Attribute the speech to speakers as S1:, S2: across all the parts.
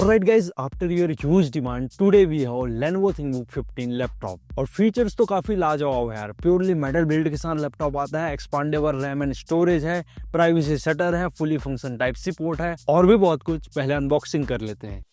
S1: Alright guys, after your huge demand, today we have Lenovo ThinkBook 15 laptop और features तो काफी लाजवाब है यार। प्योरली मेटल बिल्ड के साथ लैपटॉप आता है, एक्सपांडेबल रैम एंड स्टोरेज है, प्राइवेसी शटर है, fully function type C port है और भी बहुत कुछ। पहले अनबॉक्सिंग कर लेते हैं।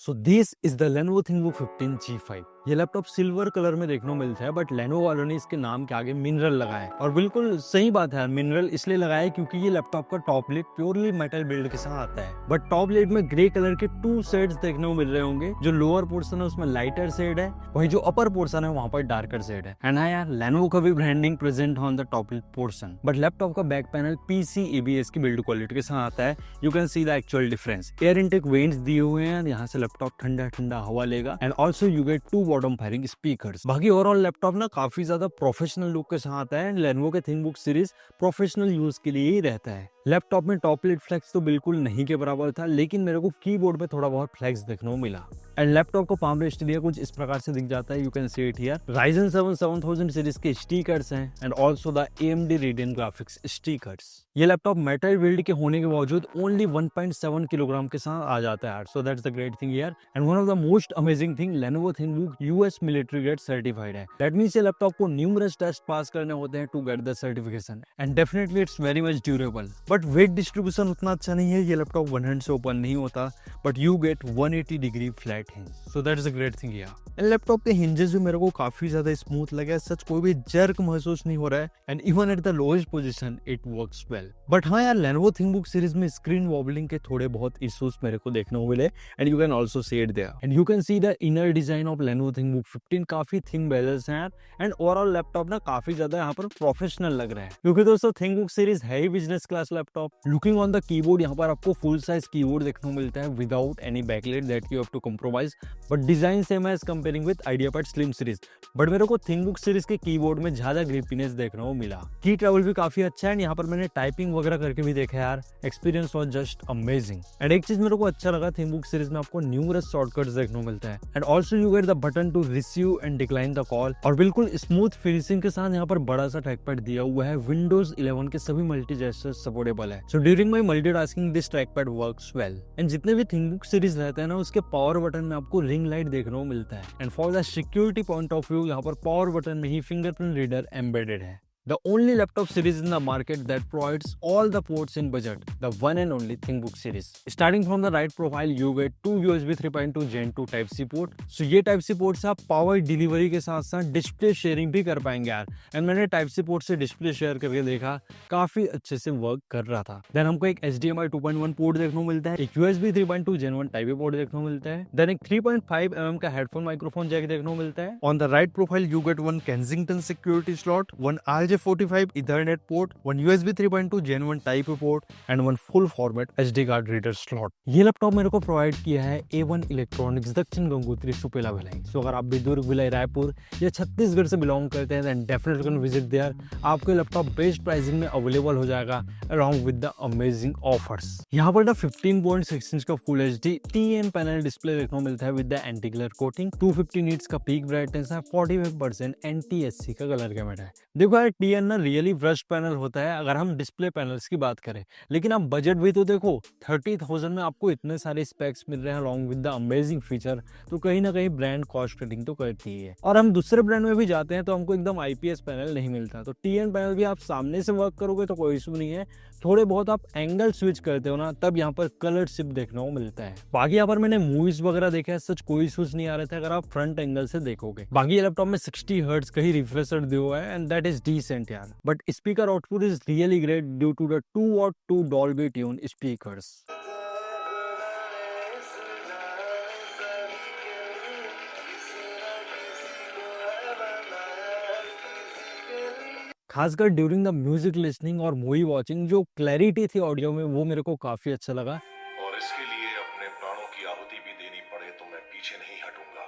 S1: So this is the Lenovo ThinkBook 15 G5। ये लैपटॉप सिल्वर कलर में देखने को मिलता है, बट Lenovo वालों ने इसके नाम के आगे मिनरल लगाया है। और बिल्कुल सही बात है, मिनरल इसलिए लगाया है क्योंकि ये लैपटॉप का top lid purely metal build के साथ आता है। बट टॉप लिड में ग्रे कलर के 2 शेड्स देखने को मिल रहे होंगे। जो लोअर पोर्शन है उसमें लाइटर शेड है, वही जो अपर पोर्शन है वहां पर डार्कर शेड है। एंड हाँ यार, Lenovo का भी branding present on the top lid portion. But laptop का बैक पैनल PCEBS की बिल्ड क्वालिटी के साथ आता है। You can see the actual difference. Air intake vents दिए हुए हैं, यहाँ से लैपटॉप ठंडा ठंडा हवा लेगा। And also you gate 2 bottom firing speakers. बाकी ओवरऑल लैपटॉप ना काफी ज्यादा प्रोफेशनल लुक के साथ है। Lenovo के थिंकबुक सीरीज प्रोफेशनल यूज के लिए ही रहता है। लैपटॉप में टॉप लिड फ्लेक्स तो बिल्कुल नहीं के बराबर था, लेकिन मेरे को कीबोर्ड पे थोड़ा बहुत फ्लेक्स देखने को मिला। एंड लैपटॉप को पाम रेस्ट एरिया कुछ इस प्रकार से दिख जाता है। You can see it here. Ryzen 7 7000 series के स्टिकर्स हैं and also the AMD Radeon graphics stickers. ये लैपटॉप मेटल बिल्ड के होने के बावजूद ओनली 1.7 किलोग्राम के साथ आ जाता है। So that's the great thing here. And one of the most amazing thing, Lenovo ThinkBook US military grade certified है। दैट मींस ये लैपटॉप को न्यूमरस टेस्ट पास करने होते हैं to get the certification. And definitely it's very much durable. But weight distribution उतना अच्छा नहीं है। ये लैपटॉप वन हैंड से ओपन नहीं होता, but you get 180 degree flat hinge. So that is a great thing here. And laptop के hinges भी मेरे को काफी ज्यादा स्मूथ लगे। सच कोई भी जर्क महसूस नहीं हो रहा है। And even at the lowest position it works well. But हाँ यार, Lenovo ThinkBook सीरीज में स्क्रीन वॉबलिंग के थोड़े बहुत इश्यूज मेरे को देखने को मिले। And you can also see it there. And you can see the inner design of Lenovo ThinkBook 15 काफी थिन बेजल्स हैं। एंड ओवरऑल लैपटॉप ना काफी ज्यादा यहाँ पर प्रोफेशनल लग रहा है, क्योंकि दोस्तों ThinkBook सीरीज है ही business class laptop. Looking on the keyboard, यहाँ पर आपको फुल साइज कीबोर्ड देखने को मिलता है without any backlight that you have to compromise. But design same है as comparing with IdeaPad Slim series. But मेरे को ThinkBook सीरीज के कीबोर्ड में ज्यादा ग्रिपीनेस देखने को मिला। की ट्रैवल भी काफी अच्छा है। यहाँ पर मैंने टाइपिंग वगैरह करके भी देखा यार, experience was just amazing. And एक चीज मेरे को अच्छा लगा, ThinkBook सीरीज में आपको न्यूमरस शॉर्टकट्स देखने को मिलता है। And also you get the button to receive and decline the call. और बिल्कुल स्मूथ फिनिशिंग के साथ यहाँ पर बड़ा सा ट्रैकपैड दिया हुआ है। Windows 11 के सभी मल्टी जेस्चर्स सपोर्टेबल है। So during my multitasking this trackpad works well. And जितने भी ThinkBook सीरीज रहते हैं ना, उसके पावर बटन में आपको रिंग लाइट देखने को मिलता है। And for the security point of view, यहाँ पर पावर बटन में ही फिंगरप्रिंट रीडर एम्बेडेड है। The only laptop series in the market that provides all the ports in budget, the one and only ThinkBook series. Starting from the right profile, you get 2 USB 3.2 Gen 2 Type-C port. So ये Type-C port से आप power delivery के साथ साथ display sharing भी कर पाएंगे यार। एंड मैंने Type-C पोर्ट से डिस्प्ले शेयर करके देखा, काफी अच्छे से वर्क कर रहा था। देन हमको एक HDMI 2.1 पोर्ट देखने को मिलता है, एक USB 3.2 Gen 1 Type-A पोर्ट देखने को मिलता है। देन एक 3.5 mm का हेडफोन माइक्रोफोन जैक देखने को मिलता है। On the right profile you get 1 Kensington security slot, 1 RJ45 Ethernet port, 1 USB 3.2 Gen 1 Type-A port and 1 full format SD card reader slot। ये लैपटॉप मेरे को प्रोवाइड किया है A1 इलेक्ट्रॉनिक्स, दक्षिण गंगोत्री, सुपेला भिलाई। सो अगर आप भी दुर्ग, भिलाई, रायपुर या छत्तीसगढ़ से बिलोंग करते हैं, then definitely can visit there. आपको लैपटॉप बेस्ट प्राइसिंग में अवेलेबल हो जाएगा along with the amazing offers. यहाँ पर 15.6 इंच का full HD TN panel display देखने को मिलता है with the anti glare coating. 250 nits का पीक ब्राइटनेस है, 45% NTSC का कलर गैमेट है। देखो यार, TN ना रियली ब्रश पैनल होता है अगर हम डिस्प्ले पैनल्स की बात करें, लेकिन आप बजट भी तो देखो। 30,000 में आपको इतने सारे स्पेक्स मिल रहे हैं along with the amazing feature, तो कहीं ना कहीं ब्रांड कॉस्ट कटिंग तो करती ही है। और हम दूसरे ब्रांड में भी जाते हैं तो हमको एकदम IPS पैनल नहीं मिलता। तो TN पैनल भी आप सामने से वर्क करोगे तो कोई इशू नहीं है। थोड़े बहुत आप एंगल स्विच करते हो ना, तब यहाँ पर कलर शिप देखने को मिलता है। बाकी यहाँ पर मैंने मूवीज वगैरह देखा है, सच कोई इशूज नहीं आ रहे थे अगर आप फ्रंट एंगल से देखोगे। बाकी ये लैपटॉप में 60 हर्ट्ज का ही रिफ्रेशर दिया हुआ है एंड दैट इज डिसेंट यार। But speaker output is really great due to the 2.2 Dolby Tune speakers। खासकर ड्यूरिंग द म्यूजिक लिसनिंग और मूवी वॉचिंग, जो क्लैरिटी थी ऑडियो में, वो मेरे को काफी अच्छा लगा।
S2: और इसके लिए अपने प्राणों की आहुति भी देनी पड़े तो मैं पीछे नहीं हटूंगा।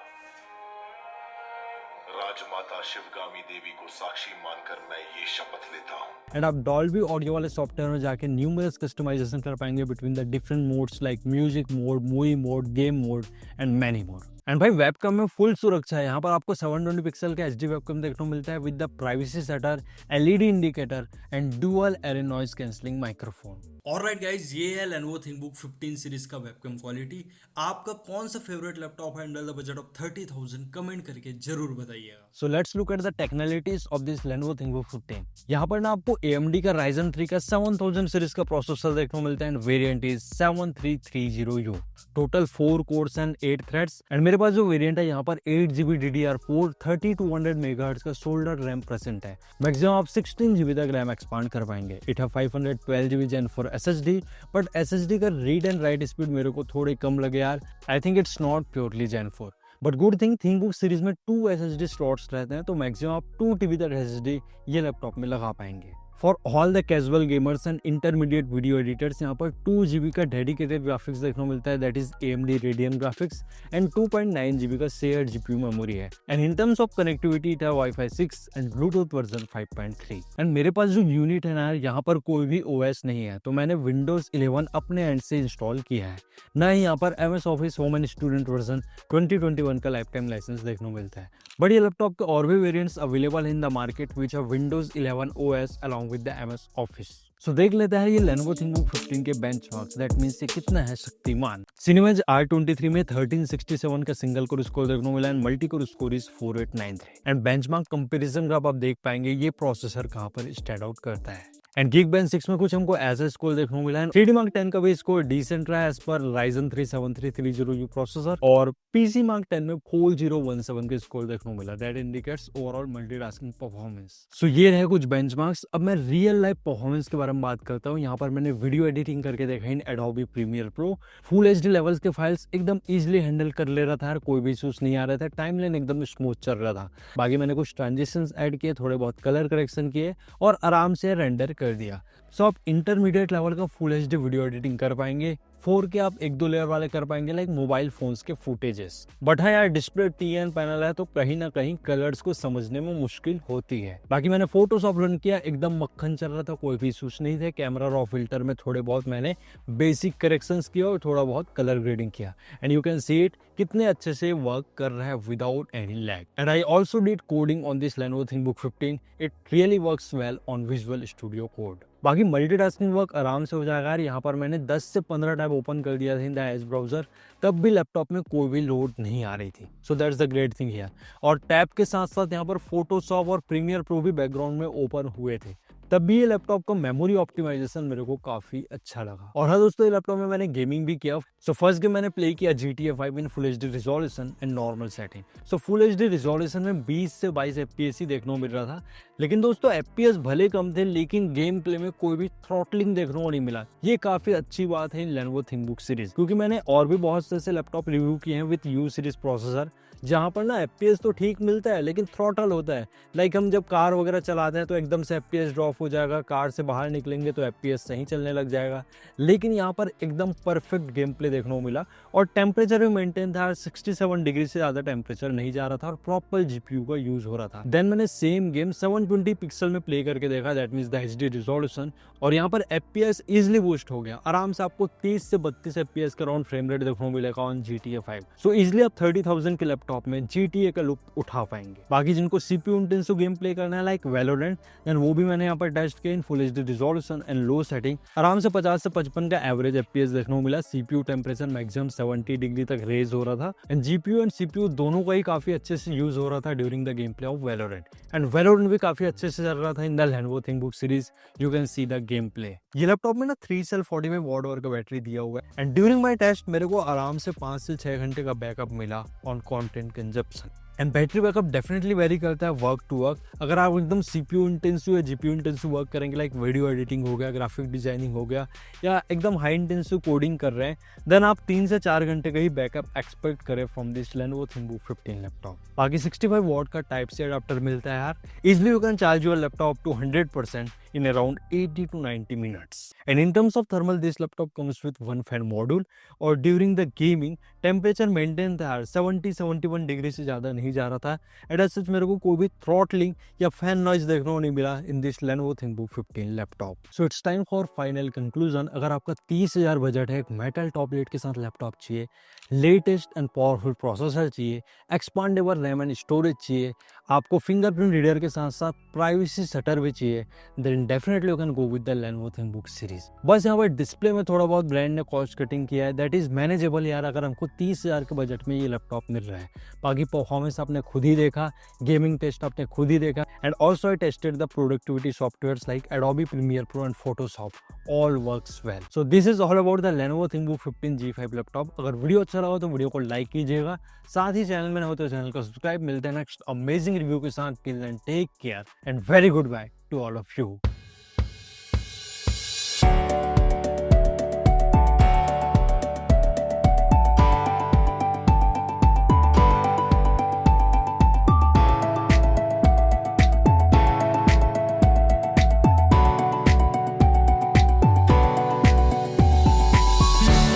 S2: राजमाता शिवगामी देवी को साक्षी मानकर मैं ये शपथ लेता हूँ।
S1: एंड आप डॉल्बी ऑडियो वाले सॉफ्टवेयर में जाके न्यूमरस कस्टमाइजेशन कर पाएंगे between the different modes like music mode, movie mode, game mode and many more. And भाई वेबकैम में फुल सुरक्षा है। यहाँ पर आपको 720 पिक्सल का HD वेबकैम देखने को मिलता है with the privacy shutter, LED indicator and dual array noise cancelling microphone. Alright guys, ये है Lenovo ThinkBook 15 सीरीज का वेबकैम क्वालिटी। आपका कौन सा फेवरेट लैपटॉप है under the budget of 30,000? Comment करके जरूर बताइएगा। So let's look at the technicalities of this Lenovo ThinkBook 15। यहाँ पर ना आपको AMD का Ryzen 3 का 7000 सीरीज का प्रोसेसर देखने को मिलता है end variant is 7330U। Total 4 course and 8 threads. And मेरे पास जो वेरिएंट है यहाँ पर 8GB DDR4 3200 मेगाहर्ट्ज का सोल्डर रैम प्रेजेंट है। मैक्सिमम आप 16GB तक रैम एक्सपांड कर पाएंगे। इट है 512GB Gen 4 SSD, but SSD का रीड एंड राइट स्पीड मेरे को थोड़ी कम लगे यार। I think it's not purely Gen 4, but good thing ThinkBook series में 2 SSD स्लॉट्स रहते हैं, तो मैक्सिमम आप 2 TB तक SSD ये लैपटॉप में लगा पाएंगे। For all the casual gamers and intermediate video editors यहाँ पर 2GB का डेडिकेटेड ग्राफिक्स देखने को मिलता है, that is AMD Radeon graphics and 2.9GB का शेयर्ड GPU मेमोरी है। And in terms of connectivity it है Wi-Fi 6 and Bluetooth version 5.3। And मेरे पास जो यूनिट है ना, यहाँ पर कोई भी OS नहीं है, तो मैंने Windows 11 अपने एंड से इंस्टॉल किया है। ना ही यहाँ पर MS Office home and student version 2021 का लाइफ टाइम लाइसेंस देखने को मिलता है। बट ये लैपटॉप के और भी variants available in the market which है Windows 11 OS along with the MS Office। सो देख लेते हैं ये Lenovo ThinkBook 15 के बेंचमार्क्स, दैट मींस ये कितना है शक्तिमान। Cinebench R23 में 1367 का सिंगल कोर स्कोर देखने को मिला and multi core score is 4893। And benchmark comparison का आप देख पाएंगे ये प्रोसेसर कहां पर स्टैंड आउट करता है। एंड Geekbench 6 में कुछ हमको ऐसा स्कोर देखने को मिला है। 3D Mark 10 का भी स्कोर डिसेंट रहा है as per Ryzen 3 7330U processor, और PC Mark 10 में 4017 के स्कोर देखने को मिला, that indicates overall multitasking performance. So ये रहे कुछ बेंचमार्क्स। अब मैं रियल लाइफ परफॉर्मेंस के बारे में बात करता हूँ। यहाँ पर मैंने वीडियो एडिटिंग करके देखा इन Adobe Premiere Pro। Full HD levels के फाइल्स एकदम इजिली हैंडल कर ले रहा था यार, कोई भी इशूज नहीं आ रहा था, टाइमलाइन एकदम स्मूथ चल रहा था। बाकी मैंने कुछ ट्रांजिशंस ऐड किए, थोड़े बहुत कलर करेक्शन किए और आराम से रेंडर कर दिया। सो आप इंटरमीडिएट लेवल का फुल HD वीडियो एडिटिंग कर पाएंगे। 4K आप 1-2 लेयर वाले कर पाएंगे लाइक मोबाइल फोन्स के फुटेजेस। बट हाँ यार, डिस्प्ले TN पैनल है तो कहीं ना कहीं कलर्स को समझने में मुश्किल होती है। बाकी मैंने फोटोशॉप रन किया, एकदम मक्खन चल रहा था, कोई भी इशूज नहीं थे। कैमरा रॉ फिल्टर में थोड़े बहुत मैंने बेसिक करेक्शंस किया और थोड़ा बहुत कलर ग्रेडिंग किया and you can see it कितने अच्छे से वर्क कर रहा है without any lag. And I also did coding on this Lenovo ThinkBook 15। It really works well on visual studio code. बाकी मल्टीटास्किंग वर्क आराम से हो जाएगा यार। यहाँ पर मैंने 10 से 15 टैब ओपन कर दिया था इन द एज ब्राउजर, तब भी लैपटॉप में कोई भी लोड नहीं आ रही थी। सो that's the great thing here. और टैब के साथ साथ यहाँ पर फोटोशॉप और प्रीमियर प्रो भी बैकग्राउंड में ओपन हुए थे, तब भी ये लैपटॉप का मेमोरी ऑप्टिमाइजेशन मेरे को काफी अच्छा लगा। और हाँ दोस्तों, ये लैपटॉप में मैंने गेमिंग भी किया। सो फर्स्ट गेम मैंने प्ले किया GTA 5 in full HD resolution and normal setting. So full HD resolution में 20 से 22 FPS ही देखने को मिल रहा था। लेकिन दोस्तों FPS भले कम थे, लेकिन गेम प्ले में कोई भी थ्रॉटलिंग देखने को नहीं मिला। ये काफी अच्छी बात है इन Lenovo ThinkBook सीरीज, क्योंकि मैंने और भी बहुत से ऐसे लैपटॉप रिव्यू किए हैं विद U सीरीज प्रोसेसर, जहाँ पर ना FPS तो ठीक मिलता है लेकिन थ्रॉटल होता है। लाइक हम जब कार वगैरह चलाते हैं तो एकदम से FPS ड्रॉप हो जाएगा, कार से बाहर निकलेंगे तो FPS सही चलने लग जाएगा। लेकिन यहाँ पर एकदम परफेक्ट गेम प्ले देखने को मिला और टेम्परेचर भी मेंटेन था। 67 डिग्री से ज़्यादा टेम्परेचर नहीं जा रहा था और प्रॉपर GPU का यूज़ हो रहा था। देन मैंने सेम गेम 720 पिक्सल में प्ले करके देखा, that means the HD resolution, और यहाँ पर FPS इजिली बूस्ट हो गया। आराम से आपको 30 से 32 FPS का राउंड फ्रेम रेट देखने को मिलेगा ऑन GTA 5। सो इजिली आप 30,000 के लैपटॉप में GTA का लुक उठा पाएंगे। बाकी जिनको CPU इंटेंसिव गेम प्ले करना है लाइक Valorant, देन वो भी मैंने यहाँ पर टेस्ट किया in full HD resolution and low setting. आराम से 50 से 55 का एवरेज FPS देखने को मिला। CPU टेम्परेचर मैक्सिमम 70 डिग्री तक रेज हो रहा था एंड GPU एंड CPU दोनों का ही काफी अच्छे से यूज हो रहा था during the game play of Valorant। And Valorant भी काफी अच्छे से चल रहा था in the Lenovo ThinkBook series. You can see the game play. ये लैपटॉप में ना 3 सेल 45 वॉट आवर का बैटरी दिया हुआ है एंड ड्यूरिंग माई टेस्ट मेरे को आराम से 5 से 6 घंटे का बैकअप मिला on content consumption. And battery backup definitely very करता है वर्क टू वर्क। अगर आप एकदम CPU इंटेंसिव या GPU इंटेंसिव वर्क करेंगे लाइक वीडियो एडिटिंग हो गया, ग्राफिक डिजाइनिंग हो गया, या एकदम हाई इंटेंसिव कोडिंग कर रहे हैं, देन आप 3 से 4 घंटे का ही बैकअप एक्सपेक्ट करें from this Lenovo ThinkBook 15 laptop. बाकी 65 वॉट का टाइप C अडाप्टर मिलता है यार। Easily you can charge your laptop to 100%। in around 80 to 90 minutes. And in terms of thermal, this laptop comes with one fan module और during the gaming temperature maintain था यार, 70-71 degree से ज़्यादा नहीं जा रहा था। एंड एज सच मेरे को कोई भी थ्रॉटलिंग या फैन नॉइज देखने को नहीं मिला in this Lenovo ThinkBook 15 laptop. So it's time for final conclusion. अगर आपका 30,000 बजट है, एक मेटल टॉपलेट के साथ लैपटॉप चाहिए, लेटेस्ट एंड पावरफुल प्रोसेसर चाहिए, एक्सपांडेबल रैम एंड स्टोरेज चाहिए, आपको फिंगरप्रिंट रीडर के साथ साथ प्राइवेसी शटर भी चाहिए, then definitely you can go with the Lenovo ThinkBook series. बस यहाँ पर डिस्प्ले में थोड़ा बहुत ब्रांड ने कॉस्ट कटिंग किया है, दैट इज मैनेजेबल यार, अगर हमको 30,000 के बजट में ये लैपटॉप मिल रहा है। बाकी परफॉर्मेंस आपने खुद ही देखा, गेमिंग टेस्ट आपने खुद ही देखा, and also I tasted the productivity softwares like Adobe Premiere Pro and Photoshop, all works well. So this is all about the Lenovo ThinkBook 15 G5 laptop. अगर वीडियो अच्छा लगा तो वीडियो को लाइक कीजिएगा, साथ ही चैनल में न हो तो चैनल को सब्सक्राइब। मिलते हैं नेक्स्ट अमेजिंग रिव्यू के साथ। Till then take care and very good bye to all of you.